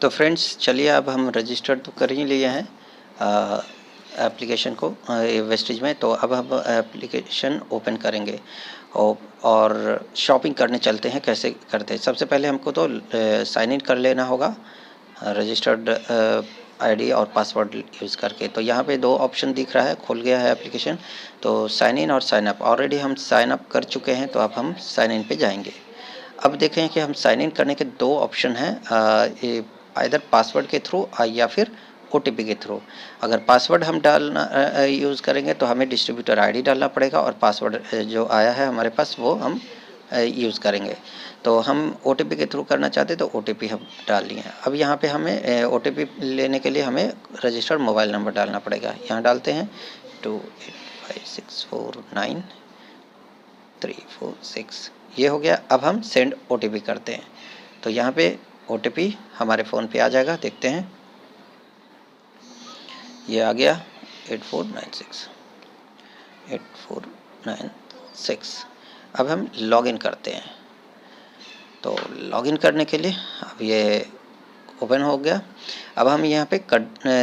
तो फ्रेंड्स चलिए अब हम रजिस्टर तो कर ही लिए हैं एप्लीकेशन को वेस्टेज में। तो अब हम एप्लीकेशन ओपन करेंगे और शॉपिंग करने चलते हैं। कैसे करते हैं, सबसे पहले हमको तो साइन इन कर लेना होगा रजिस्टर्ड आईडी और पासवर्ड यूज़ करके। तो यहाँ पे दो ऑप्शन दिख रहा है, खुल गया है एप्लीकेशन। तो साइन इन और साइन अप, ऑलरेडी हम साइन अप कर चुके हैं, तो अब हम साइन इन पे जाएंगे। अब देखें कि हम साइन इन करने के दो ऑप्शन हैं, आइदर पासवर्ड के थ्रू या फिर OTP के थ्रू। अगर पासवर्ड हम डालना यूज़ करेंगे तो हमें डिस्ट्रीब्यूटर आईडी डालना पड़ेगा, और पासवर्ड जो आया है हमारे पास वो हम यूज़ करेंगे। तो हम OTP के थ्रू करना चाहते तो OTP हम डाल लिए। अब यहाँ पे हमें OTP लेने के लिए हमें रजिस्टर्ड मोबाइल नंबर डालना पड़ेगा। यहाँ डालते हैं 285649 346, ये हो गया। अब हम सेंड OTP करते हैं। तो यहाँ पे OTP हमारे फ़ोन पे आ जाएगा, देखते हैं। ये आ गया 8496। अब हम लॉगिन करते हैं। तो लॉगिन करने के लिए अब ये ओपन हो गया। अब हम यहाँ पे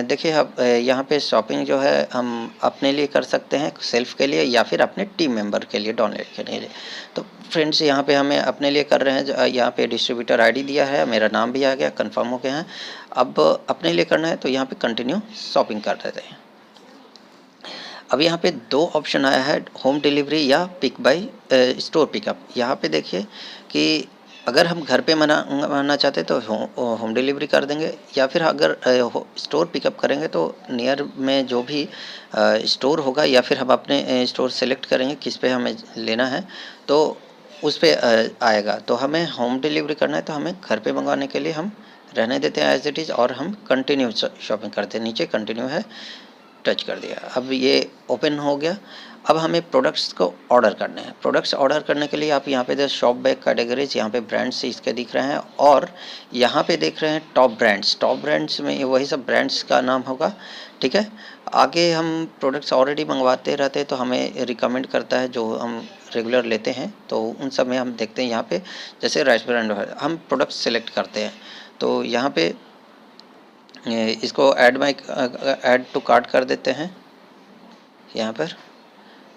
देखिए, अब यहाँ पे शॉपिंग जो है हम अपने लिए कर सकते हैं, सेल्फ के लिए, या फिर अपने टीम मेंबर के लिए डोनेट करने के लिए। तो फ्रेंड्स यहाँ पे हमें अपने लिए कर रहे हैं। यहाँ पे डिस्ट्रीब्यूटर आईडी दिया है, मेरा नाम भी आ गया, कंफर्म हो गया है। अब अपने लिए करना है तो यहाँ पे कंटिन्यू शॉपिंग कर देते हैं। अब यहाँ पे दो ऑप्शन आया है, होम डिलीवरी या पिक बाय स्टोर पिकअप। यहाँ पे देखिए कि अगर हम घर पे मंगाना चाहते तो होम डिलीवरी कर देंगे, या फिर अगर स्टोर पिकअप करेंगे तो नियर में जो भी स्टोर होगा, या फिर हम अपने स्टोर सेलेक्ट करेंगे किस पे हमें लेना है तो उस पे आएगा। तो हमें होम डिलीवरी करना है तो हमें घर पे मंगवाने के लिए हम रहने देते हैं एज इट इज़, और हम कंटिन्यू शॉपिंग करते हैं। नीचे कंटिन्यू है, टच कर दिया। अब ये ओपन हो गया। अब हमें प्रोडक्ट्स को ऑर्डर करने हैं। प्रोडक्ट्स ऑर्डर करने के लिए आप यहाँ पे देख शॉप बाय कैटेगरीज, यहाँ पे ब्रांड्स इसके दिख रहे हैं, और यहाँ पे देख रहे हैं टॉप ब्रांड्स। टॉप ब्रांड्स में वही सब ब्रांड्स का नाम होगा, ठीक है। आगे हम प्रोडक्ट्स ऑलरेडी मंगवाते रहते हैं तो हमें रिकमेंड करता है जो हम रेगुलर लेते हैं, तो उन सब में हम देखते हैं। यहाँ पे जैसे रेस्टोरेंट हम प्रोडक्ट्स सेलेक्ट करते हैं, तो यहाँ पे इसको ऐड टू कार्ट कर देते हैं। यहाँ पर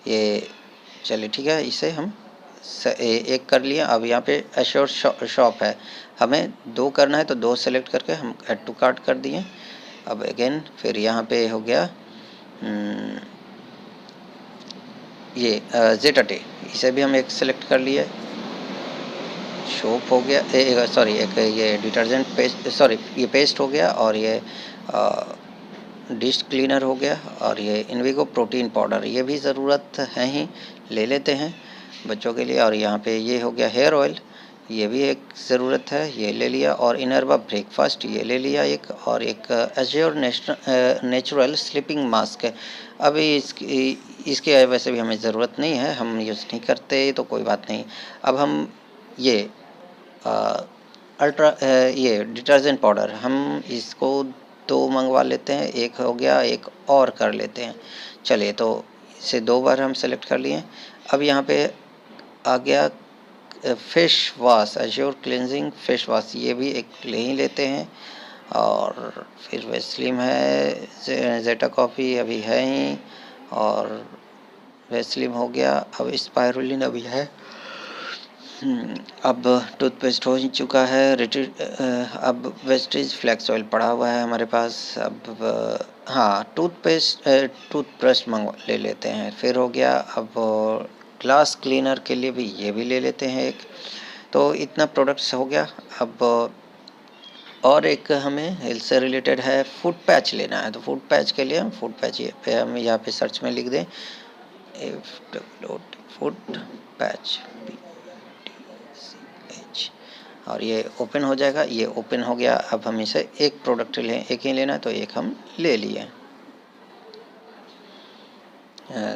ये चलिए ठीक है, इसे हम एक कर लिए। अब यहाँ पे एश्योर शॉप है, हमें दो करना है तो दो सेलेक्ट करके हम ऐड टू कार्ट कर दिए। अब अगेन फिर यहाँ पे हो गया ये जेटाटे, इसे भी हम एक सेलेक्ट कर लिए। सोप हो गया, सॉरी एक ये डिटर्जेंट पेस्ट, सॉरी ये पेस्ट हो गया, और ये डिश क्लीनर हो गया, और ये इनविगो प्रोटीन पाउडर, ये भी ज़रूरत है ही, ले लेते हैं बच्चों के लिए। और यहाँ पे ये हो गया हेयर ऑयल, ये भी एक ज़रूरत है, ये ले लिया। और इनरवा ब्रेकफास्ट ये ले लिया एक, और एक एश्योर नेचुरल स्लीपिंग मास्क है। अभी इसके वैसे भी हमें ज़रूरत नहीं है, हम यूज़ नहीं करते तो कोई बात नहीं। अब हम ये ये डिटर्जेंट पाउडर, हम इसको दो मंगवा लेते हैं, एक हो गया, एक और कर लेते हैं। चलिए, तो इसे दो बार हम सेलेक्ट कर लिए। अब यहाँ पे आ गया face wash, assure cleansing face wash, ये भी एक ले ही लेते हैं। और फिर वेस्लिम है, जेटा कॉफ़ी अभी है ही, और वेस्लिम हो गया। अब स्पायरुलिन अभी है। अब टूथपेस्ट हो ही चुका है। अब वेस्टेज फ्लैक्स ऑयल पड़ा हुआ है हमारे पास। अब हाँ, टूथब्रश ले लेते हैं, फिर हो गया। अब ग्लास क्लीनर के लिए भी ये भी ले लेते हैं एक। तो इतना प्रोडक्ट्स हो गया। अब और एक हमें हेल्थ से रिलेटेड है, फूड पैच लेना है। तो फूड पैच के लिए हम फूड पैच पे हम यहाँ पे सर्च में लिख दें फूड पैच, और ये ओपन हो जाएगा। ये ओपन हो गया। अब हम इसे एक प्रोडक्ट लें, एक ही लेना है तो एक हम ले लिए।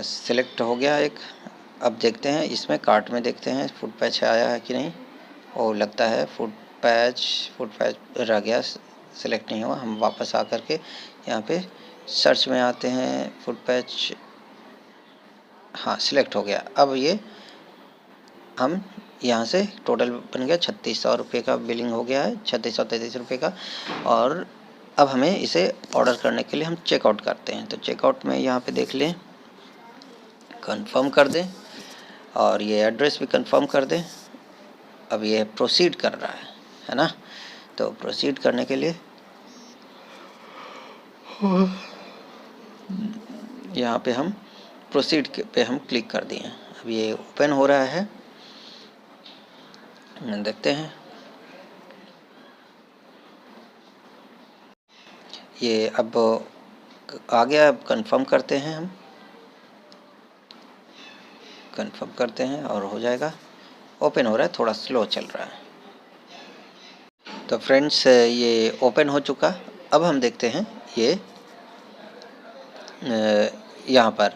सिलेक्ट हो गया एक। अब देखते हैं इसमें कार्ट में, देखते हैं फूड पैच आया है कि नहीं। और लगता है फूड पैच रह गया, सिलेक्ट नहीं हुआ। हम वापस आ करके यहाँ पे सर्च में आते हैं, फूड पैच, हाँ सिलेक्ट हो गया। अब ये हम यहाँ से टोटल बन गया 3600 रुपये का बिलिंग हो गया है, 3633 रुपये का। और अब हमें इसे ऑर्डर करने के लिए हम चेकआउट करते हैं। तो चेकआउट में यहाँ पे देख लें, कंफर्म कर दें और ये एड्रेस भी कंफर्म कर दें। अब ये प्रोसीड कर रहा है ना। तो प्रोसीड करने के लिए यहाँ पे हम प्रोसीड पे हम क्लिक कर दिए। अब ये ओपन हो रहा है, देखते हैं। ये अब आ गया, अब कंफर्म करते हैं, हम कंफर्म करते हैं और हो जाएगा। ओपन हो रहा है, थोड़ा स्लो चल रहा है। तो फ्रेंड्स ये ओपन हो चुका। अब हम देखते हैं ये यहाँ पर।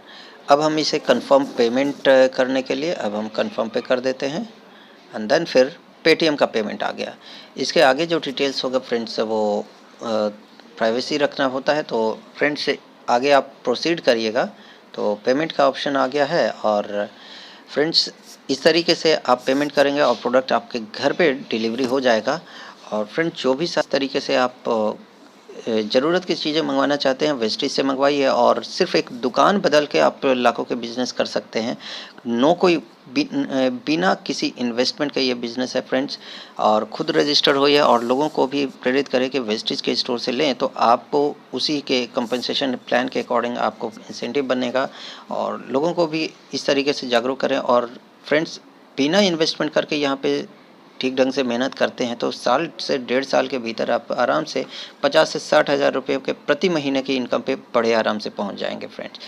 अब हम इसे कंफर्म पेमेंट करने के लिए अब हम कंफर्म पे कर देते हैं एंड देन फिर पेटीएम का पेमेंट आ गया। इसके आगे जो डिटेल्स होगा फ्रेंड्स वो प्राइवेसी रखना होता है। तो फ्रेंड्स आगे आप प्रोसीड करिएगा तो पेमेंट का ऑप्शन आ गया है। और फ्रेंड्स इस तरीके से आप पेमेंट करेंगे और प्रोडक्ट आपके घर पे डिलीवरी हो जाएगा। और फ्रेंड्स जो भी सही तरीके से आप ज़रूरत की चीज़ें मंगवाना चाहते हैं वेस्टेज से मंगवाइए और सिर्फ एक दुकान बदल के आप लाखों के बिज़नेस कर सकते हैं। नो कोई बिना किसी इन्वेस्टमेंट का ये बिज़नेस है फ्रेंड्स। और खुद रजिस्टर होइए और लोगों को भी प्रेरित करें कि वेस्टेज के स्टोर से लें, तो आपको उसी के कंपनसेशन प्लान के अकॉर्डिंग आपको इंसेंटिव बनेगा। और लोगों को भी इस तरीके से जागरूक करें। और फ्रेंड्स बिना इन्वेस्टमेंट करके यहाँ पे ठीक ढंग से मेहनत करते हैं तो साल से 1.5 साल के भीतर आप आराम से 50 से 60 हज़ार रुपये के प्रति महीने की इनकम पे बड़े आराम से पहुंच जाएंगे फ्रेंड्स।